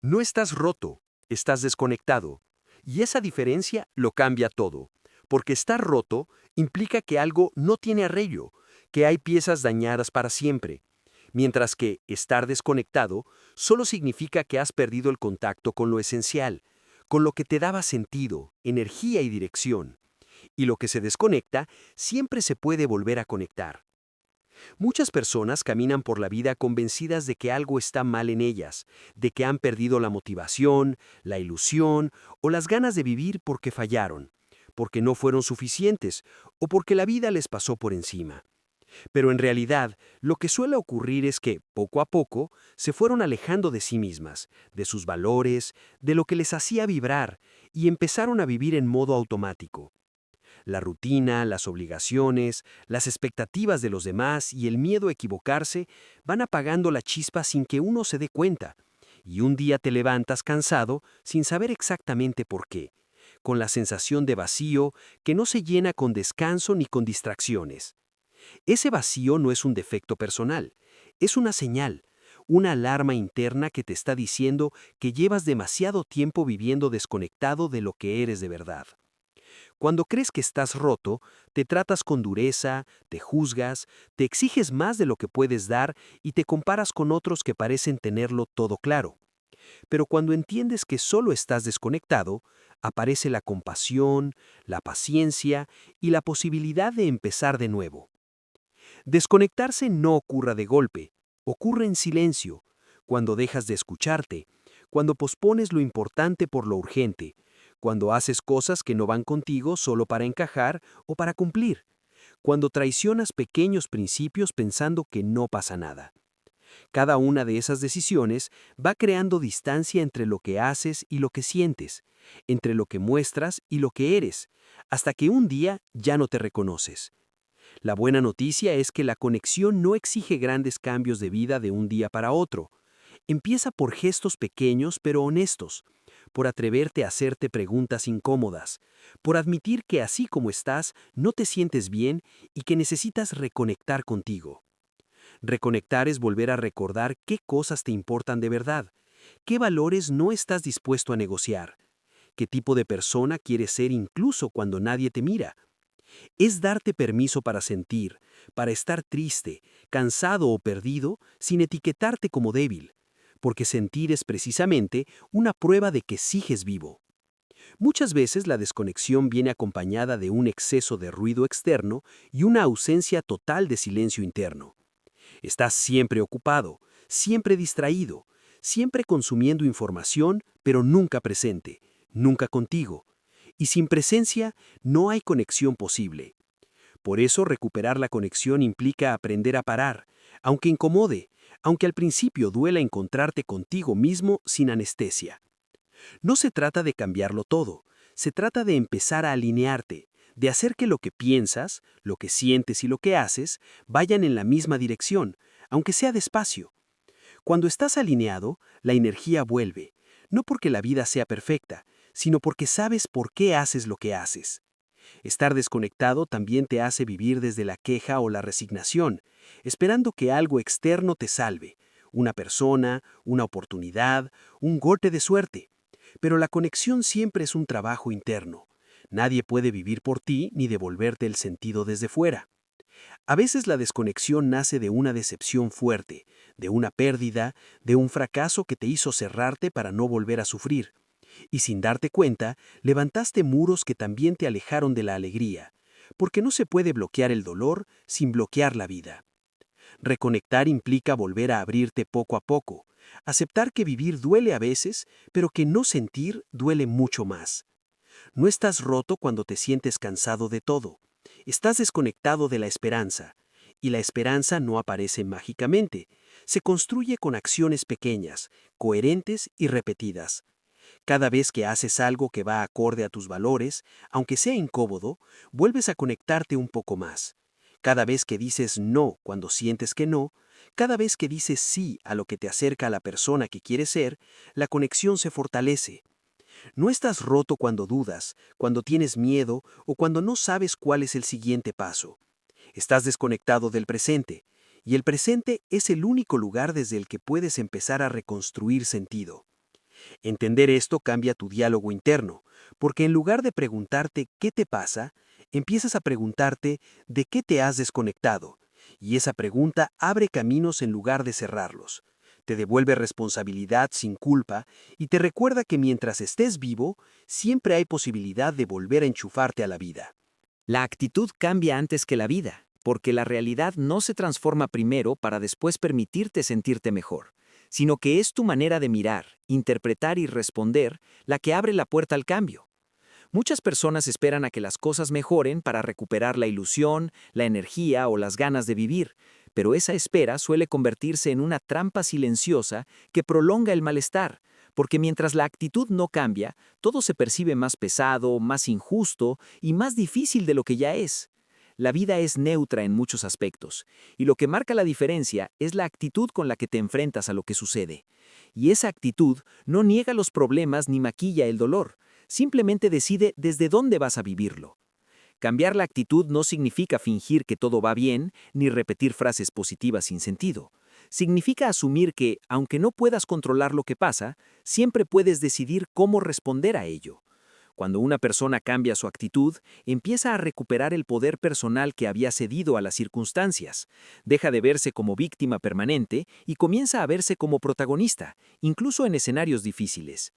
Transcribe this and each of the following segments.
No estás roto, estás desconectado. Y esa diferencia lo cambia todo. Porque estar roto implica que algo no tiene arreglo, que hay piezas dañadas para siempre. Mientras que estar desconectado solo significa que has perdido el contacto con lo esencial, con lo que te daba sentido, energía y dirección. Y lo que se desconecta siempre se puede volver a conectar. Muchas personas caminan por la vida convencidas de que algo está mal en ellas, de que han perdido la motivación, la ilusión o las ganas de vivir porque fallaron, porque no fueron suficientes o porque la vida les pasó por encima. Pero en realidad, lo que suele ocurrir es que, poco a poco, se fueron alejando de sí mismas, de sus valores, de lo que les hacía vibrar, y empezaron a vivir en modo automático. La rutina, las obligaciones, las expectativas de los demás y el miedo a equivocarse van apagando la chispa sin que uno se dé cuenta. Y un día te levantas cansado sin saber exactamente por qué, con la sensación de vacío que no se llena con descanso ni con distracciones. Ese vacío no es un defecto personal, es una señal, una alarma interna que te está diciendo que llevas demasiado tiempo viviendo desconectado de lo que eres de verdad. Cuando crees que estás roto, te tratas con dureza, te juzgas, te exiges más de lo que puedes dar y te comparas con otros que parecen tenerlo todo claro. Pero cuando entiendes que solo estás desconectado, aparece la compasión, la paciencia y la posibilidad de empezar de nuevo. Desconectarse no ocurre de golpe, ocurre en silencio, cuando dejas de escucharte, cuando pospones lo importante por lo urgente, cuando haces cosas que no van contigo solo para encajar o para cumplir, cuando traicionas pequeños principios pensando que no pasa nada. Cada una de esas decisiones va creando distancia entre lo que haces y lo que sientes, entre lo que muestras y lo que eres, hasta que un día ya no te reconoces. La buena noticia es que la conexión no exige grandes cambios de vida de un día para otro. Empieza por gestos pequeños pero honestos, por atreverte a hacerte preguntas incómodas, por admitir que así como estás no te sientes bien y que necesitas reconectar contigo. Reconectar es volver a recordar qué cosas te importan de verdad, qué valores no estás dispuesto a negociar, qué tipo de persona quieres ser incluso cuando nadie te mira. Es darte permiso para sentir, para estar triste, cansado o perdido, sin etiquetarte como débil, porque sentir es precisamente una prueba de que sigues vivo. Muchas veces la desconexión viene acompañada de un exceso de ruido externo y una ausencia total de silencio interno. Estás siempre ocupado, siempre distraído, siempre consumiendo información, pero nunca presente, nunca contigo. Y sin presencia no hay conexión posible. Por eso recuperar la conexión implica aprender a parar, aunque incomode, aunque al principio duela encontrarte contigo mismo sin anestesia. No se trata de cambiarlo todo, se trata de empezar a alinearte, de hacer que lo que piensas, lo que sientes y lo que haces vayan en la misma dirección, aunque sea despacio. Cuando estás alineado, la energía vuelve, no porque la vida sea perfecta, sino porque sabes por qué haces lo que haces. Estar desconectado también te hace vivir desde la queja o la resignación, esperando que algo externo te salve, una persona, una oportunidad, un golpe de suerte. Pero la conexión siempre es un trabajo interno. Nadie puede vivir por ti ni devolverte el sentido desde fuera. A veces la desconexión nace de una decepción fuerte, de una pérdida, de un fracaso que te hizo cerrarte para no volver a sufrir. Y sin darte cuenta, levantaste muros que también te alejaron de la alegría, porque no se puede bloquear el dolor sin bloquear la vida. Reconectar implica volver a abrirte poco a poco, aceptar que vivir duele a veces, pero que no sentir duele mucho más. No estás roto cuando te sientes cansado de todo. Estás desconectado de la esperanza. Y la esperanza no aparece mágicamente. Se construye con acciones pequeñas, coherentes y repetidas. Cada vez que haces algo que va acorde a tus valores, aunque sea incómodo, vuelves a conectarte un poco más. Cada vez que dices no cuando sientes que no, cada vez que dices sí a lo que te acerca a la persona que quieres ser, la conexión se fortalece. No estás roto cuando dudas, cuando tienes miedo o cuando no sabes cuál es el siguiente paso. Estás desconectado del presente, y el presente es el único lugar desde el que puedes empezar a reconstruir sentido. Entender esto cambia tu diálogo interno, porque en lugar de preguntarte qué te pasa, empiezas a preguntarte de qué te has desconectado, y esa pregunta abre caminos en lugar de cerrarlos. Te devuelve responsabilidad sin culpa y te recuerda que mientras estés vivo, siempre hay posibilidad de volver a enchufarte a la vida. La actitud cambia antes que la vida, porque la realidad no se transforma primero para después permitirte sentirte mejor, sino que es tu manera de mirar, interpretar y responder la que abre la puerta al cambio. Muchas personas esperan a que las cosas mejoren para recuperar la ilusión, la energía o las ganas de vivir, pero esa espera suele convertirse en una trampa silenciosa que prolonga el malestar, porque mientras la actitud no cambia, todo se percibe más pesado, más injusto y más difícil de lo que ya es. La vida es neutra en muchos aspectos, y lo que marca la diferencia es la actitud con la que te enfrentas a lo que sucede. Y esa actitud no niega los problemas ni maquilla el dolor, simplemente decide desde dónde vas a vivirlo. Cambiar la actitud no significa fingir que todo va bien, ni repetir frases positivas sin sentido. Significa asumir que, aunque no puedas controlar lo que pasa, siempre puedes decidir cómo responder a ello. Cuando una persona cambia su actitud, empieza a recuperar el poder personal que había cedido a las circunstancias. Deja de verse como víctima permanente y comienza a verse como protagonista, incluso en escenarios difíciles.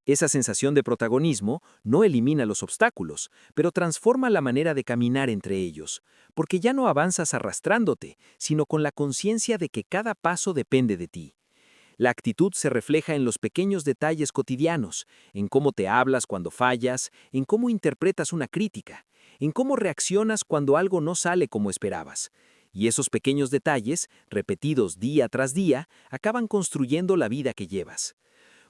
Esa sensación de protagonismo no elimina los obstáculos, pero transforma la manera de caminar entre ellos, porque ya no avanzas arrastrándote, sino con la conciencia de que cada paso depende de ti. La actitud se refleja en los pequeños detalles cotidianos, en cómo te hablas cuando fallas, en cómo interpretas una crítica, en cómo reaccionas cuando algo no sale como esperabas. Y esos pequeños detalles, repetidos día tras día, acaban construyendo la vida que llevas.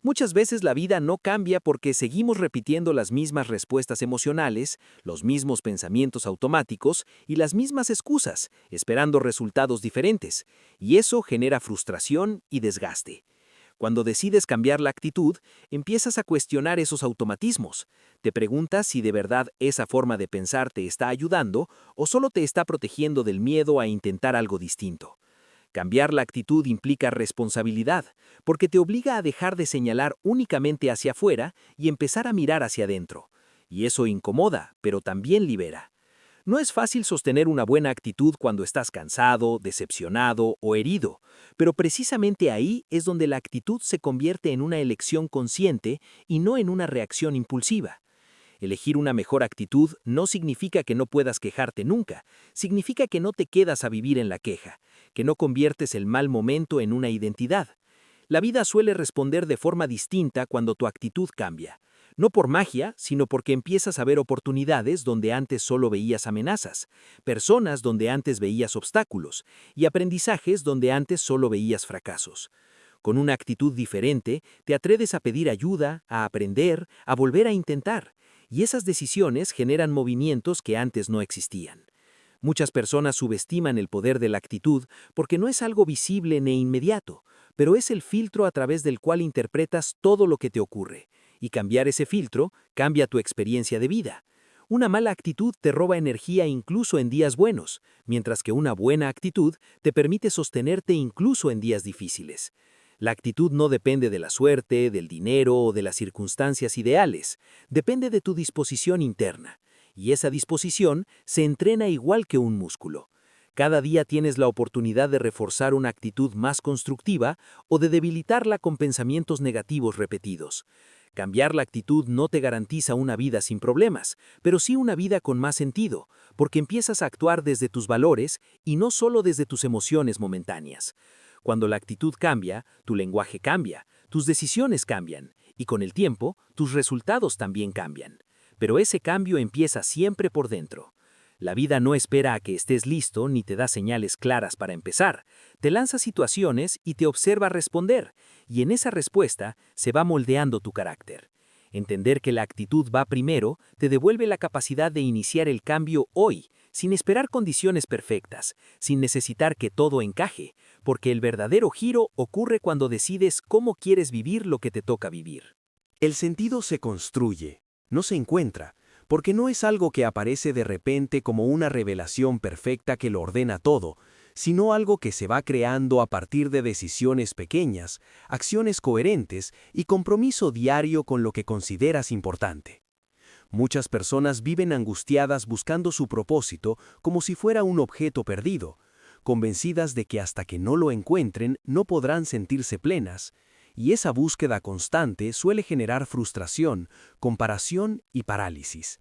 Muchas veces la vida no cambia porque seguimos repitiendo las mismas respuestas emocionales, los mismos pensamientos automáticos y las mismas excusas, esperando resultados diferentes, y eso genera frustración y desgaste. Cuando decides cambiar la actitud, empiezas a cuestionar esos automatismos. Te preguntas si de verdad esa forma de pensar te está ayudando o solo te está protegiendo del miedo a intentar algo distinto. Cambiar la actitud implica responsabilidad, porque te obliga a dejar de señalar únicamente hacia afuera y empezar a mirar hacia adentro. Y eso incomoda, pero también libera. No es fácil sostener una buena actitud cuando estás cansado, decepcionado o herido, pero precisamente ahí es donde la actitud se convierte en una elección consciente y no en una reacción impulsiva. Elegir una mejor actitud no significa que no puedas quejarte nunca, significa que no te quedas a vivir en la queja, que no conviertes el mal momento en una identidad. La vida suele responder de forma distinta cuando tu actitud cambia. No por magia, sino porque empiezas a ver oportunidades donde antes solo veías amenazas, personas donde antes veías obstáculos, y aprendizajes donde antes solo veías fracasos. Con una actitud diferente, te atreves a pedir ayuda, a aprender, a volver a intentar, y esas decisiones generan movimientos que antes no existían. Muchas personas subestiman el poder de la actitud porque no es algo visible ni inmediato, pero es el filtro a través del cual interpretas todo lo que te ocurre, y cambiar ese filtro cambia tu experiencia de vida. Una mala actitud te roba energía incluso en días buenos, mientras que una buena actitud te permite sostenerte incluso en días difíciles. La actitud no depende de la suerte, del dinero o de las circunstancias ideales, depende de tu disposición interna, y esa disposición se entrena igual que un músculo. Cada día tienes la oportunidad de reforzar una actitud más constructiva o de debilitarla con pensamientos negativos repetidos. Cambiar la actitud no te garantiza una vida sin problemas, pero sí una vida con más sentido, porque empiezas a actuar desde tus valores y no solo desde tus emociones momentáneas. Cuando la actitud cambia, tu lenguaje cambia, tus decisiones cambian, y con el tiempo, tus resultados también cambian. Pero ese cambio empieza siempre por dentro. La vida no espera a que estés listo ni te da señales claras para empezar. Te lanza situaciones y te observa responder, y en esa respuesta se va moldeando tu carácter. Entender que la actitud va primero te devuelve la capacidad de iniciar el cambio hoy, sin esperar condiciones perfectas, sin necesitar que todo encaje, porque el verdadero giro ocurre cuando decides cómo quieres vivir lo que te toca vivir. El sentido se construye, no se encuentra, porque no es algo que aparece de repente como una revelación perfecta que lo ordena todo, sino algo que se va creando a partir de decisiones pequeñas, acciones coherentes y compromiso diario con lo que consideras importante. Muchas personas viven angustiadas buscando su propósito como si fuera un objeto perdido, convencidas de que hasta que no lo encuentren no podrán sentirse plenas, y esa búsqueda constante suele generar frustración, comparación y parálisis.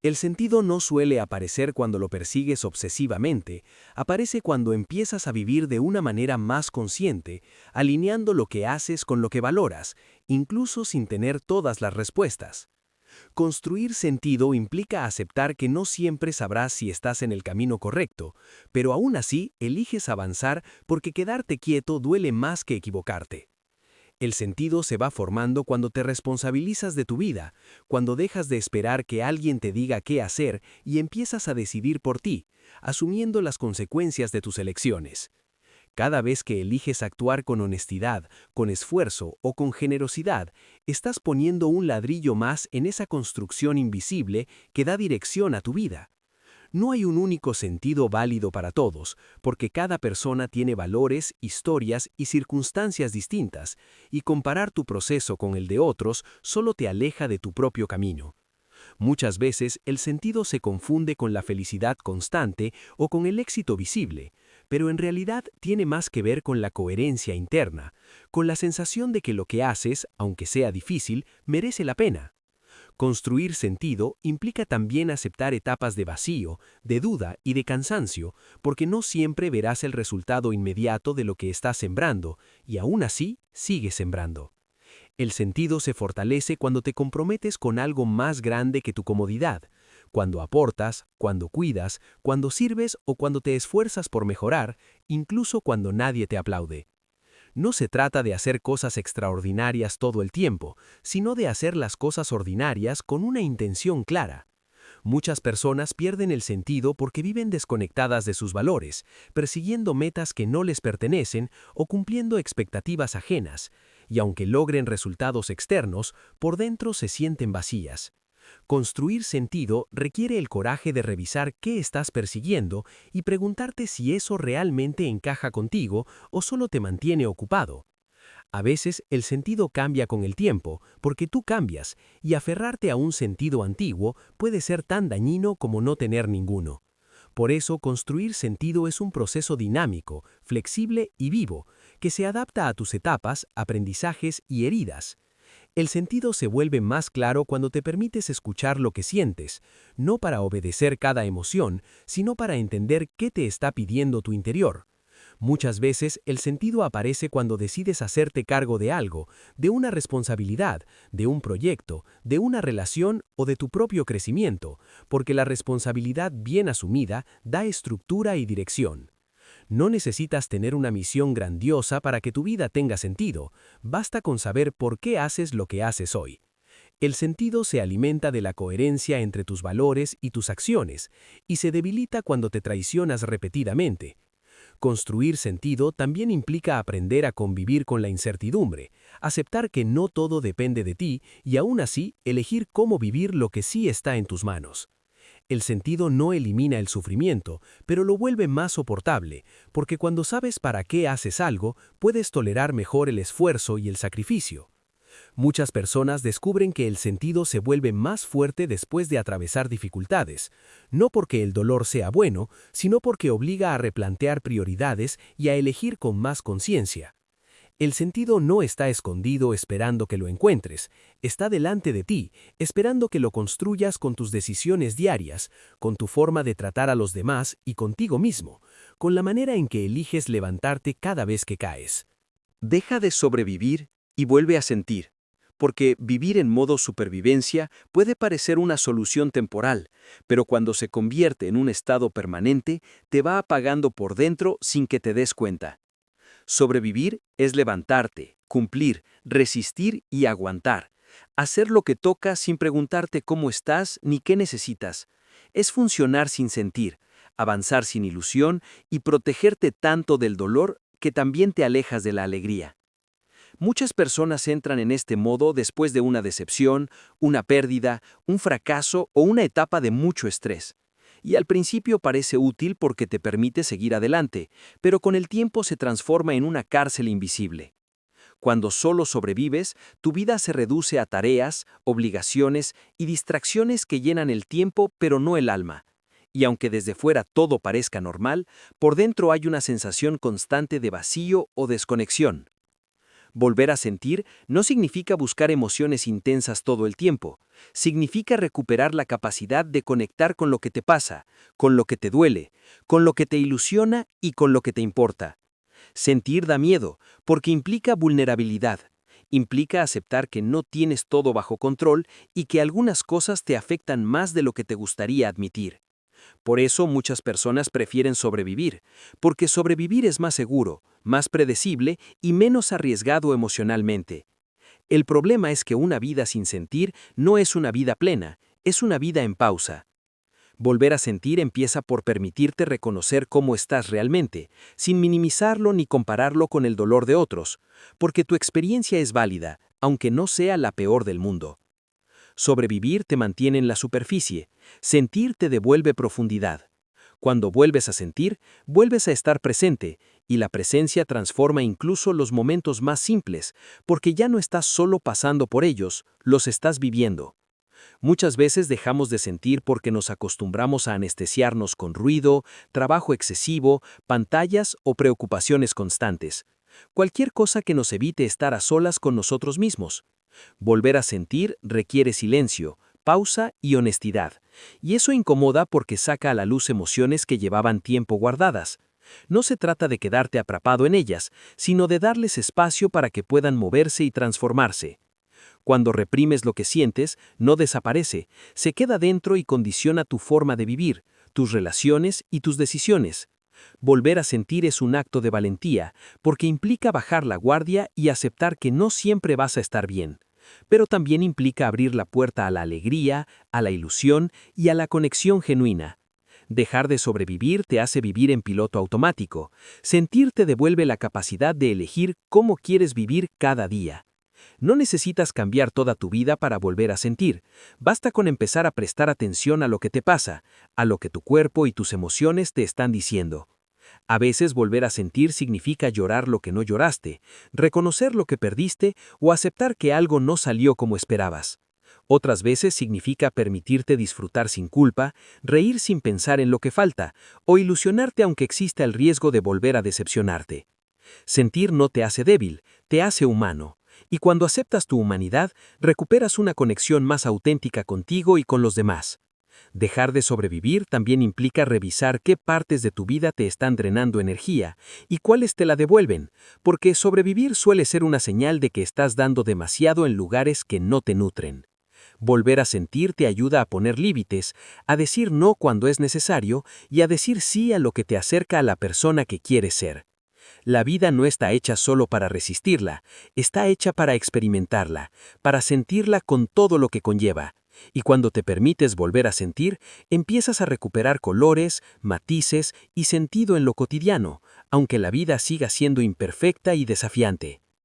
El sentido no suele aparecer cuando lo persigues obsesivamente, aparece cuando empiezas a vivir de una manera más consciente, alineando lo que haces con lo que valoras, incluso sin tener todas las respuestas. Construir sentido implica aceptar que no siempre sabrás si estás en el camino correcto, pero aún así eliges avanzar porque quedarte quieto duele más que equivocarte. El sentido se va formando cuando te responsabilizas de tu vida, cuando dejas de esperar que alguien te diga qué hacer y empiezas a decidir por ti, asumiendo las consecuencias de tus elecciones. Cada vez que eliges actuar con honestidad, con esfuerzo o con generosidad, estás poniendo un ladrillo más en esa construcción invisible que da dirección a tu vida. No hay un único sentido válido para todos, porque cada persona tiene valores, historias y circunstancias distintas, y comparar tu proceso con el de otros solo te aleja de tu propio camino. Muchas veces el sentido se confunde con la felicidad constante o con el éxito visible, pero en realidad tiene más que ver con la coherencia interna, con la sensación de que lo que haces, aunque sea difícil, merece la pena. Construir sentido implica también aceptar etapas de vacío, de duda y de cansancio, porque no siempre verás el resultado inmediato de lo que estás sembrando, y aún así sigues sembrando. El sentido se fortalece cuando te comprometes con algo más grande que tu comodidad, cuando aportas, cuando cuidas, cuando sirves o cuando te esfuerzas por mejorar, incluso cuando nadie te aplaude. No se trata de hacer cosas extraordinarias todo el tiempo, sino de hacer las cosas ordinarias con una intención clara. Muchas personas pierden el sentido porque viven desconectadas de sus valores, persiguiendo metas que no les pertenecen o cumpliendo expectativas ajenas, y aunque logren resultados externos, por dentro se sienten vacías. Construir sentido requiere el coraje de revisar qué estás persiguiendo y preguntarte si eso realmente encaja contigo o solo te mantiene ocupado. A veces el sentido cambia con el tiempo, porque tú cambias, y aferrarte a un sentido antiguo puede ser tan dañino como no tener ninguno. Por eso, construir sentido es un proceso dinámico, flexible y vivo, que se adapta a tus etapas, aprendizajes y heridas. El sentido se vuelve más claro cuando te permites escuchar lo que sientes, no para obedecer cada emoción, sino para entender qué te está pidiendo tu interior. Muchas veces el sentido aparece cuando decides hacerte cargo de algo, de una responsabilidad, de un proyecto, de una relación o de tu propio crecimiento, porque la responsabilidad bien asumida da estructura y dirección. No necesitas tener una misión grandiosa para que tu vida tenga sentido, basta con saber por qué haces lo que haces hoy. El sentido se alimenta de la coherencia entre tus valores y tus acciones, y se debilita cuando te traicionas repetidamente. Construir sentido también implica aprender a convivir con la incertidumbre, aceptar que no todo depende de ti y aún así elegir cómo vivir lo que sí está en tus manos. El sentido no elimina el sufrimiento, pero lo vuelve más soportable, porque cuando sabes para qué haces algo, puedes tolerar mejor el esfuerzo y el sacrificio. Muchas personas descubren que el sentido se vuelve más fuerte después de atravesar dificultades, no porque el dolor sea bueno, sino porque obliga a replantear prioridades y a elegir con más conciencia. El sentido no está escondido esperando que lo encuentres, está delante de ti, esperando que lo construyas con tus decisiones diarias, con tu forma de tratar a los demás y contigo mismo, con la manera en que eliges levantarte cada vez que caes. Deja de sobrevivir y vuelve a sentir, porque vivir en modo supervivencia puede parecer una solución temporal, pero cuando se convierte en un estado permanente, te va apagando por dentro sin que te des cuenta. Sobrevivir es levantarte, cumplir, resistir y aguantar. Hacer lo que toca sin preguntarte cómo estás ni qué necesitas. Es funcionar sin sentir, avanzar sin ilusión y protegerte tanto del dolor que también te alejas de la alegría. Muchas personas entran en este modo después de una decepción, una pérdida, un fracaso o una etapa de mucho estrés. Y al principio parece útil porque te permite seguir adelante, pero con el tiempo se transforma en una cárcel invisible. Cuando solo sobrevives, tu vida se reduce a tareas, obligaciones y distracciones que llenan el tiempo pero no el alma. Y aunque desde fuera todo parezca normal, por dentro hay una sensación constante de vacío o desconexión. Volver a sentir no significa buscar emociones intensas todo el tiempo, significa recuperar la capacidad de conectar con lo que te pasa, con lo que te duele, con lo que te ilusiona y con lo que te importa. Sentir da miedo, porque implica vulnerabilidad, implica aceptar que no tienes todo bajo control y que algunas cosas te afectan más de lo que te gustaría admitir. Por eso muchas personas prefieren sobrevivir, porque sobrevivir es más seguro, más predecible y menos arriesgado emocionalmente. El problema es que una vida sin sentir no es una vida plena, es una vida en pausa. Volver a sentir empieza por permitirte reconocer cómo estás realmente, sin minimizarlo ni compararlo con el dolor de otros, porque tu experiencia es válida, aunque no sea la peor del mundo. Sobrevivir te mantiene en la superficie, sentir te devuelve profundidad. Cuando vuelves a sentir, vuelves a estar presente, y la presencia transforma incluso los momentos más simples, porque ya no estás solo pasando por ellos, los estás viviendo. Muchas veces dejamos de sentir porque nos acostumbramos a anestesiarnos con ruido, trabajo excesivo, pantallas o preocupaciones constantes. Cualquier cosa que nos evite estar a solas con nosotros mismos. Volver a sentir requiere silencio, pausa y honestidad, y eso incomoda porque saca a la luz emociones que llevaban tiempo guardadas. No se trata de quedarte atrapado en ellas, sino de darles espacio para que puedan moverse y transformarse. Cuando reprimes lo que sientes, no desaparece, se queda dentro y condiciona tu forma de vivir, tus relaciones y tus decisiones. Volver a sentir es un acto de valentía, porque implica bajar la guardia y aceptar que no siempre vas a estar bien. Pero también implica abrir la puerta a la alegría, a la ilusión y a la conexión genuina. Dejar de sobrevivir te hace vivir en piloto automático. Sentir te devuelve la capacidad de elegir cómo quieres vivir cada día. No necesitas cambiar toda tu vida para volver a sentir. Basta con empezar a prestar atención a lo que te pasa, a lo que tu cuerpo y tus emociones te están diciendo. A veces volver a sentir significa llorar lo que no lloraste, reconocer lo que perdiste o aceptar que algo no salió como esperabas. Otras veces significa permitirte disfrutar sin culpa, reír sin pensar en lo que falta, o ilusionarte aunque exista el riesgo de volver a decepcionarte. Sentir no te hace débil, te hace humano. Y cuando aceptas tu humanidad, recuperas una conexión más auténtica contigo y con los demás. Dejar de sobrevivir también implica revisar qué partes de tu vida te están drenando energía y cuáles te la devuelven, porque sobrevivir suele ser una señal de que estás dando demasiado en lugares que no te nutren. Volver a sentir te ayuda a poner límites, a decir no cuando es necesario y a decir sí a lo que te acerca a la persona que quieres ser. La vida no está hecha solo para resistirla, está hecha para experimentarla, para sentirla con todo lo que conlleva. Y cuando te permites volver a sentir, empiezas a recuperar colores, matices y sentido en lo cotidiano, aunque la vida siga siendo imperfecta y desafiante.